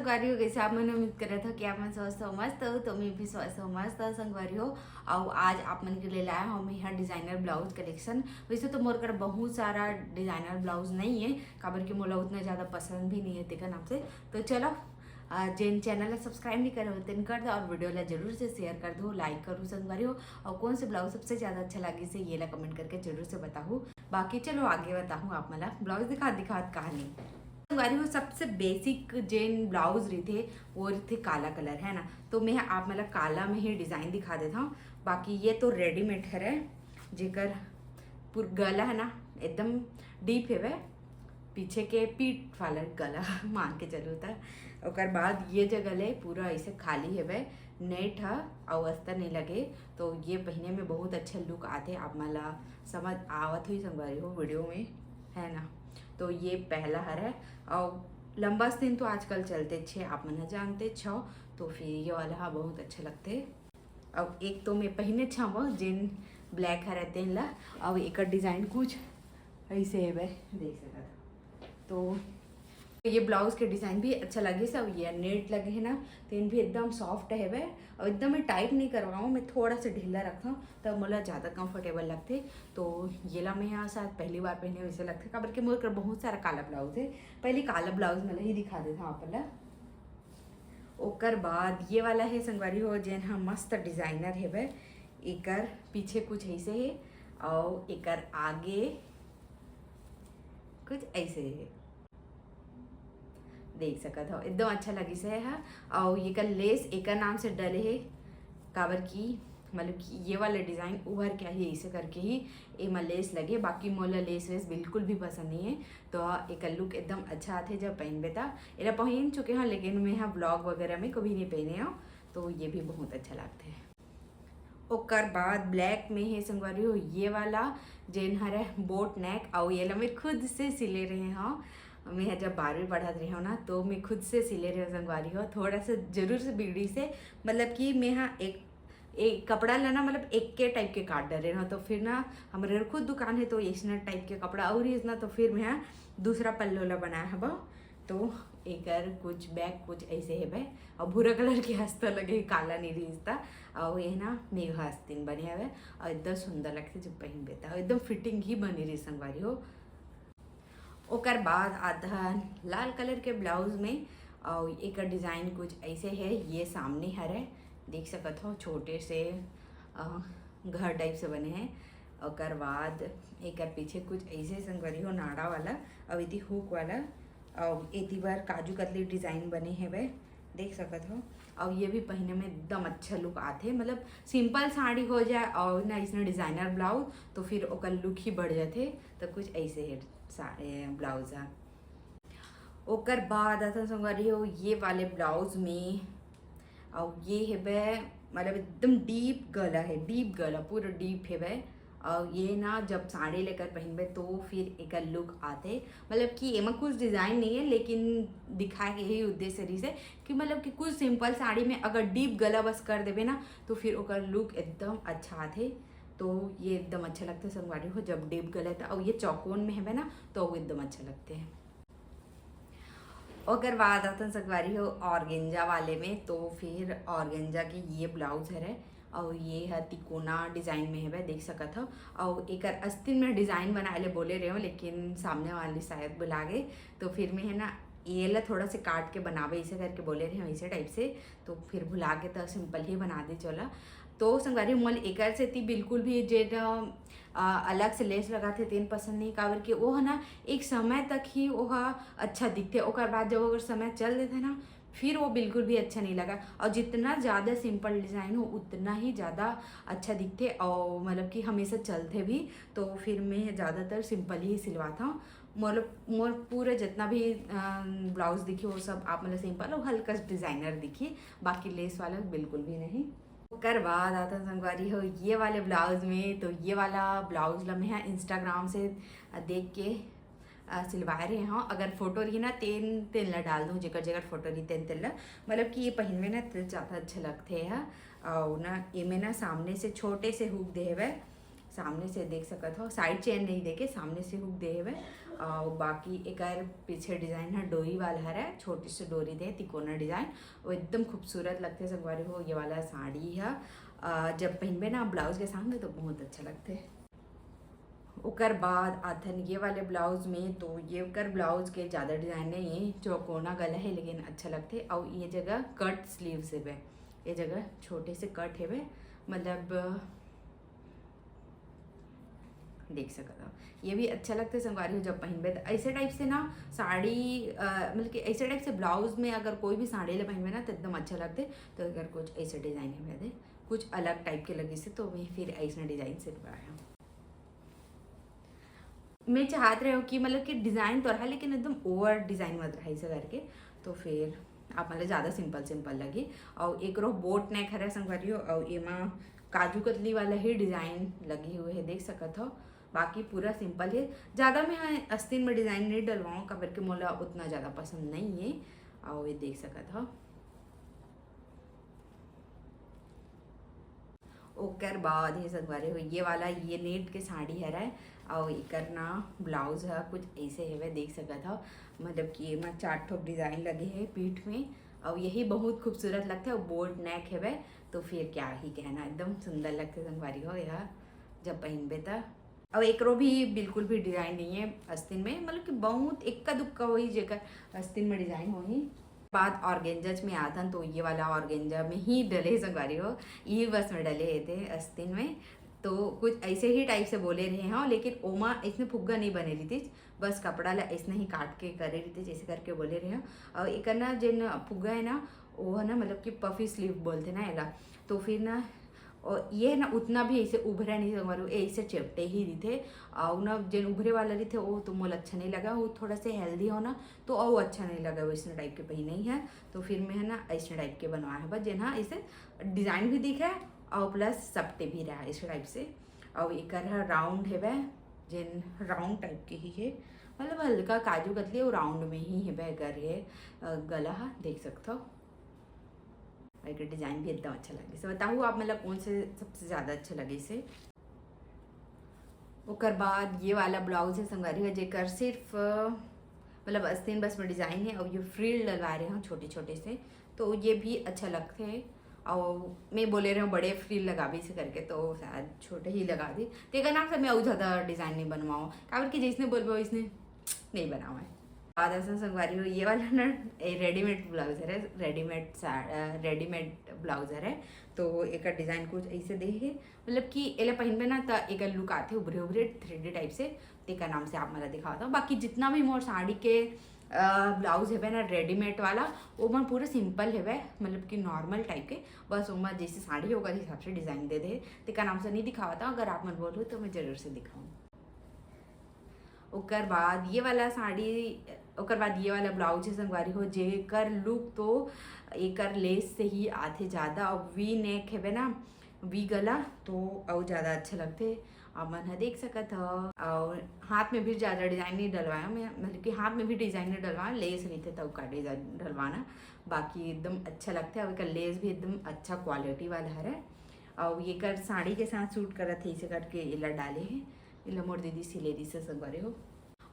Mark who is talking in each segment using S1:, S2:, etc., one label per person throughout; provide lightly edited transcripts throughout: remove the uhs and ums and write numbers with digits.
S1: संगवारी हो कैसे आप मैंने उम्मीद कर रहा था कि आप मन स्वस्थ हो मस्त हो तो मैं भी स्वस्थ हो मस्त संगवारी हो। और आज आप मन के लिए लाया हूँ मैं यहाँ डिज़ाइनर ब्लाउज कलेक्शन। वैसे तो मोर कर बहुत सारा डिज़ाइनर ब्लाउज नहीं है, काबर कि मोला उतना ज़्यादा पसंद भी नहीं है तेकर नाम से। तो चलो जिन चैनल सब्सक्राइब नहीं करे हो तेन कर दो और वीडियो ला जरूर से शेयर कर दो, लाइक करूँ संगवारी हो। और कौन से ब्लाउज सबसे ज़्यादा अच्छा लगे से ये ला कमेंट करके जरूर से बताऊँ। बाकी चलो आगे बताऊँ आप मला ब्लाउज दिखात कहानी संगवारी हो। सबसे बेसिक जेन ब्लाउज रही थे वो रही थे काला कलर है ना, तो मैं आप मतलब काला में ही डिज़ाइन दिखा देता हूँ। बाकी ये तो रेडीमेड है जेकर पूरा गला है ना एकदम डीप है वह पीछे के पीठ वाला गला मान के चलो था। और बाद ये जो गले पूरा ऐसे खाली है वह नेट है और अस्तर नहीं लगे, तो ये पहने में बहुत अच्छा लुक आते आप मला समझ आवत हुई संगवारी हो वीडियो में है ना। तो ये पहला हर है और लंबा स्किन तो आजकल चलते छे आप मन जानते छो, तो फिर ये वाला बहुत अच्छा लगते। अब एक तो मैं पहने छाव जिन ब्लैक है रहते ला, अब एक डिज़ाइन कुछ ऐसे है वह देख सकता। तो ये ब्लाउज के डिज़ाइन भी अच्छा लगे सब, ये नेट लगे है ना तेन भी एकदम सॉफ्ट है वह और एकदम मैं टाइट नहीं करवाऊँ, मैं थोड़ा सा ढीला रखता हूँ तब मुझे ज़्यादा कंफर्टेबल लगते। तो ये ला मैं यहाँ शायद पहली बार पहने वैसे लगते काबर के मोर बहुत सारा काला ब्लाउज है। पहले काला ब्लाउज मैं ही दिखा देता हूँ आप ला। ओकर बाद ये वाला है संगवारी हो जेन हाँ मस्त डिज़ाइनर है वह, एकर पीछे कुछ ऐसे है और एकर आगे कुछ ऐसे है देख सकत हो एकदम अच्छा लगी से है। और ये का लेस एक नाम से डले है काबर की मतलब कि ये वाला डिज़ाइन उभर क्या ही ऐसे करके ही एमा लेस लगे, बाकी मोला लेस वेस बिल्कुल भी पसंद नहीं है। तो एक लुक एकदम अच्छा आते जब पहन बेता एला पहन चुके हैं लेकिन मैं यहाँ ब्लॉग वगैरह में कभी नहीं पहने हो, तो ये भी बहुत अच्छा लगता है। ओकर बाद ब्लैक में है संगवारी हो ये वाला जेन हर बोट नेक और ये ला मैं खुद से सिले रहे हो। मैं जब 12वीं पढ़त रही हूँ ना तो मैं खुद से सिले रही हूँ संगवारी हो, थोड़ा सा जरूर से बीड़ी से मतलब कि मैं यहाँ एक कपड़ा लेना मतलब एक के टाइप के काट डरे ना, तो फिर ना हमारे खुद दुकान है तो इसना टाइप के कपड़ा और इसना, तो फिर मैं यहाँ दूसरा पल्लोला बनाया है बा। तो एक कुछ बैग कुछ ऐसे है भाई और भूरा कलर के हंसता लगे काला नहीं रिश्ता और ये ना मेघ हस्तीन बने हुए और एकदम सुंदर लगते जब पहन बेता एकदम फिटिंग ही बनी रही संगवारी हो। ओकर बाद आधा लाल कलर के ब्लाउज में और एक डिज़ाइन कुछ ऐसे है, ये सामने हर है देख सकते हो छोटे से घर टाइप से बने हैं। ओकर बाद एक पीछे कुछ ऐसे संगवारी हो नाड़ा वाला और इति हुक वाला और एती बार काजू कतली डिज़ाइन बने हैं वह देख सकते हो। और ये भी पहने में एकदम अच्छा लुक आते, मतलब सिंपल साड़ी हो जाए और ना इसमें डिज़ाइनर ब्लाउज तो फिर ओकर लुक ही बढ़ जाते। तो कुछ ऐसे है सारे ब्लाउज। ओकर बाद आता संगवारी हो ये वाले ब्लाउज में और ये है वह मतलब एकदम डीप गला है, डीप गला पूरा डीप है वह। और ये ना जब साड़ी लेकर पहनबे तो फिर एक लुक आते, मतलब कि एमा कुछ डिज़ाइन नहीं है लेकिन दिखाए के यही उद्देश्य रही से कि मतलब कि कुछ सिंपल साड़ी में अगर डीप गला बस कर देवे ना तो फिर ओकर लुक एकदम अच्छा आते। तो ये एकदम अच्छा लगता है संगवारी हो जब डीप गला था और ये चौकोन में है ना तो वो एकदम अच्छा लगते हैं। ओकर बाद आता संगवारी हो ऑर्गेंजा वाले में, तो फिर ऑर्गेंजा की ये ब्लाउज है और ये है तिकोना डिज़ाइन में है वह देख सकत हो। और एक अस्तिन में डिज़ाइन बनाए ले बोले रहे हो लेकिन सामने वाली शायद बुला गए, तो फिर में है ना ये ला थोड़ा से काट के बनावे ऐसे करके बोले रहे हो ऐसे टाइप से, तो फिर भुला के तो सिंपल ही बना दे चला। तो संगवारी मोल एक से थी बिल्कुल भी जे अलग से लेस लगाते तेन पसंद नहीं काबर के वो है ना एक समय तक ही वो अच्छा दिखते, ओकर बाद जब अगर समय चल देते ना फिर वो बिल्कुल भी अच्छा नहीं लगा। और जितना ज़्यादा सिंपल डिज़ाइन हो उतना ही ज़्यादा अच्छा दिखते और मतलब कि हमेशा चलते भी, तो फिर मैं ज़्यादातर सिंपल ही सिलवाता हूँ। मोर पूरे जितना भी ब्लाउज दिखी वो सब आप मतलब सिंपल और हल्का डिज़ाइनर दिखी, बाकी लेस वाला बिल्कुल भी नहीं। ओकर बाद आता संगवारी हो ये वाले ब्लाउज में, तो ये वाला ब्लाउज ला मैं इंस्टाग्राम से देख के सिलवाए रहे हाँ। अगर फोटो रही ना तेन तेन ला डाल दूँ जेकर जेकर फोटो रही तेन तेन ला, मतलब कि ये पहन में ना तो ज़्यादा अच्छे लगते हैं। और ना ये में ना सामने से छोटे से हुक दे हुए, सामने से देख सकते हो साइड चेन नहीं देके सामने से हुक दे हुए और बाकी एक पीछे डिज़ाइन है डोरी वाला है, छोटी सी डोरी दे तिकोना डिज़ाइन, वो एकदम खूबसूरत लगते संगवारी हो। ये वाला साड़ी है, जब पहनबे ना ब्लाउज के सामने तो बहुत अच्छा लगते है। उकर बाद आथन ये वाले ब्लाउज में, तो ये कर ब्लाउज के ज़्यादा डिज़ाइन नहीं है, चौकोना गला है लेकिन अच्छा लगते। और ये जगह कट स्लीव से वे, ये जगह छोटे से कट है वे, मतलब देख सकते हो। ये भी अच्छा लगता है संगवारी हो जब पहनबे। तो ऐसे टाइप से ना साड़ी मतलब कि ऐसे टाइप से ब्लाउज में अगर कोई भी साड़ी ले पहनबे ना तो एकदम अच्छा लगते। तो अगर कुछ ऐसे डिज़ाइन है दे कुछ अलग टाइप के लगे से, तो मैं फिर ऐसा डिज़ाइन से लगाया। मैं चाहत रहे हो कि मतलब कि डिज़ाइन तो रहा लेकिन एकदम ओवर डिज़ाइन मत रहा ऐसे करके, तो फिर आप मतलब ज़्यादा सिंपल सिंपल लगे। और एक रो बोट नेक है संगवारी हो, और एमा काजू कतली वाला ही डिज़ाइन लगे हुए है देख सकत हो। बाकी पूरा सिंपल है, ज़्यादा मैं आस्तीन में डिज़ाइन नहीं डलवाऊँ कबर के मोला उतना ज़्यादा पसंद नहीं है। और ये देख सकत हो। ओकर बाद ये संगवारी हो ये वाला ये नेट के साड़ी है, और एकर ना ब्लाउज है कुछ ऐसे है देख सकत हो। मतलब कि एमा 4 ठो डिज़ाइन लगे हैं पीठ में, और यही बहुत खूबसूरत लगता है। और बोर्ड नेक है, तो फिर क्या ही कहना, एकदम सुंदर लगते संगवारी हो यह जब पहनबे तो। और एकरो भी बिल्कुल भी डिज़ाइन नहीं है आस्तीन में, मतलब कि बहुत इक्का दुक्का वही जेकर आस्तीन में डिज़ाइन हो ही। बाद ऑर्गेंजज में आता तो ये वाला ऑर्गेंजा में ही डले संगवारी हो, ये बस में डले थे आस्तीन में। तो कुछ ऐसे ही टाइप से बोले रहे हैं, लेकिन ओमा इसने फुग्गा नहीं बने ली थी, बस कपड़ा ला इसने ही काट के करे रही थी जैसे करके बोले रहे हैं। और एक ना जिन फुग्गा है ना वो है ना मतलब कि पफी स्लीव बोलते ना एला, तो फिर ना और ये ना उतना भी ऐसे उभरा नहीं संगवारी, ऐसे चेपटे ही रही थे। और ना जिन उभरे वाला रही थे वो तो मोल अच्छा नहीं लगा, वो थोड़ा से हेल्दी हो ना तो और वो अच्छा नहीं लगा, वो इस टाइप के पहने ही है। तो फिर मैं है ना ऐसे टाइप के बनवाया है बस, जिन हाँ इसे डिज़ाइन भी दिख है और प्लस सपटे भी रहा इस टाइप से। और एक राउंड है वह, जिन राउंड टाइप के ही है, मतलब हल्का काजू कतली और राउंड में ही है वह कर है गला देख सकते हो। और डिज़ाइन भी एकदम अच्छा लगे से। बताओ आप मतलब कौन से सबसे ज़्यादा अच्छा लगे से। ओकर बाद ये वाला ब्लाउज है संगवारी है, जेकर सिर्फ मतलब आस्तीन बस में डिज़ाइन है, और ये फ्रिल डलवा रहे हैं छोटे छोटे से, तो ये भी अच्छा लगते हैं। और मैं बोले रहे हूँ बड़े फ्रिल लगा भी से करके, तो शायद छोटे ही लगा दी। तो एक नाम से मैं और ज़्यादा डिज़ाइन नहीं बनवाऊँ, काबर कि जिसने बोलबो इसने नहीं बनावा है। बाद ऐसा संगवारी हो ये वाला ना रेडीमेड ब्लाउज है, रेडीमेड ब्लाउज है। तो एक डिज़ाइन कुछ ऐसे दे है, मतलब कि एला पहनबे ना तो एक लुक आते उभरे उभरे 3D टाइप से, तेका नाम से आप मला दिखाता हूँ। बाकी जितना भी मोर साड़ी के ब्लाउज है ना रेडीमेड वाला, वो मन पूरा सिंपल है, मतलब कि नॉर्मल टाइप के, बस वो जैसे साड़ी होगा हिसाब से डिज़ाइन दे दे, तेका नाम से नहीं दिखावा था। अगर आप मन बोलो तो मैं ज़रूर से दिखाऊँ। ओकर बाद ये वाला साड़ी, ओकर बाद ये वाला ब्लाउज है संगवारी हो, जेकर लुक तो एकर लेस से ही आते ज़्यादा, और वी नेक है ना वी गला, तो और ज़्यादा अच्छा लगते। आप मन देख सकत हो। और हाथ में भी ज़्यादा डिज़ाइन नहीं डलवाया मैं, मतलब कि हाथ में भी डिज़ाइन नहीं डलवाया, लेस नहीं थे तब का डिज़ाइन डलवाना। बाकी एकदम अच्छा लगता है, और लेस भी एकदम अच्छा क्वालिटी वाला है। और ये कर साड़ी के साथ सूट करत है, इसे करके इला डाले हैं, इला मोर दीदी सिले दी से संगवारी हो।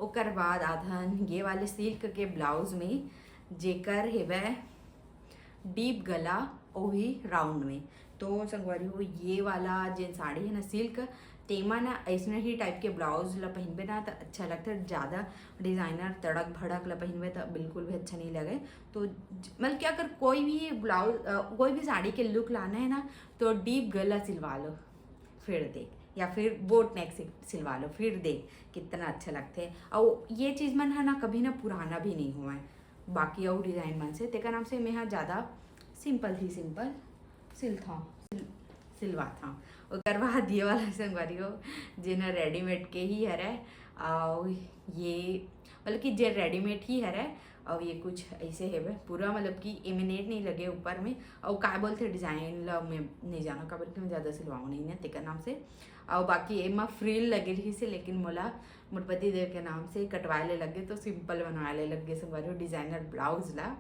S1: ओकर बाद आधन ये वाले सिल्क के ब्लाउज में, जेकर है डीप गला वही राउंड में, तो संगवारी हो ये वाला जिन साड़ी है ना सिल्क, तेमा ना ऐसने ही टाइप के ब्लाउज ला पहनबे ना तो अच्छा लगता है। ज़्यादा डिज़ाइनर तड़क भड़क ला पहनबे तो बिल्कुल भी अच्छा नहीं लगे। तो मतलब कि अगर कोई भी ब्लाउज कोई भी साड़ी के लुक लाना है ना, तो डीप गला सिलवा लो फिर देख, या फिर बोट नेक से सिलवा लो फिर देख कितना अच्छा लगते हैं। और ये चीज़ मन है ना कभी ना पुराना भी नहीं हुआ है बाकी और डिज़ाइन मन से, तेका नाम से मैं यहाँ ज़्यादा सिंपल थी सिंपल सिलवा था। और बाद ये वाला संगवारी हो जिन्हें रेडीमेड के ही है, और ये मतलब कि जे रेडीमेड ही है, और ये कुछ ऐसे है पूरा, मतलब कि इमिनेट नहीं लगे ऊपर में। और क्या बोलते डिज़ाइन ला मैं नहीं जाना का, बल्कि मैं ज़्यादा सिलवाऊँ नहीं है तेका नाम से। और बाकी एमा फ्रिल लगे रही से, लेकिन मोला मुरपति देव के नाम से कटवाए ले लगे, तो सिंपल बनवाए लगे संगवारी हो डिज़ाइनर ब्लाउज ला,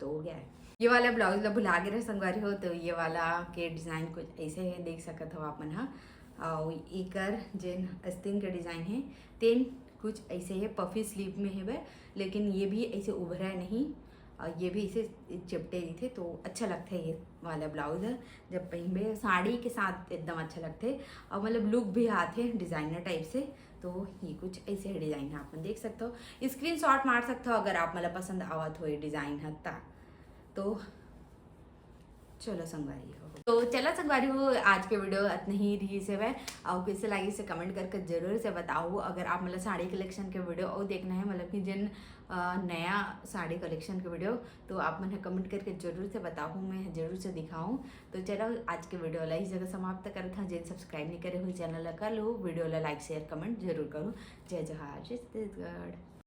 S1: तो हो गया है। ये वाला ब्लाउज ला भुला गए संगवारी हो, तो ये वाला के डिज़ाइन कुछ ऐसे है देख सकत हो आप मन। और एकर जेन आस्तीन के डिज़ाइन है तेन कुछ ऐसे है, पफी स्लीव में है वह, लेकिन ये भी ऐसे उभरा नहीं और ये भी इसे चिपटे ही थे, तो अच्छा लगता है ये वाला ब्लाउज है। जब पहनबे साड़ी के साथ एकदम अच्छा लगते है और मतलब लुक भी आते डिज़ाइनर टाइप से। तो ये कुछ ऐसे है डिज़ाइन, आप देख सकते हो, स्क्रीनशॉट मार सकते हो अगर आप मतलब पसंद आवत हो ये डिज़ाइन है तो चलो संगवारी हो। तो चलो संगवारी हो, आज के वीडियो इतने ही रही से वह, और कैसे लगी से कमेंट करके जरूर से बताओ। अगर आप मतलब साड़ी कलेक्शन के वीडियो और देखना है, मतलब कि जिन नया साड़ी कलेक्शन के वीडियो, तो आप मैंने कमेंट करके जरूर से बताओ, मैं जरूर से दिखाऊँ। तो चलो आज के वीडियो ला इस जगह समाप्त करता हूँ। जिन सब्सक्राइब नहीं करे हुए चैनल कर लो, वीडियो ला लाइक शेयर कमेंट जरूर करूँ। जय जोहार, छत्तीसगढ़।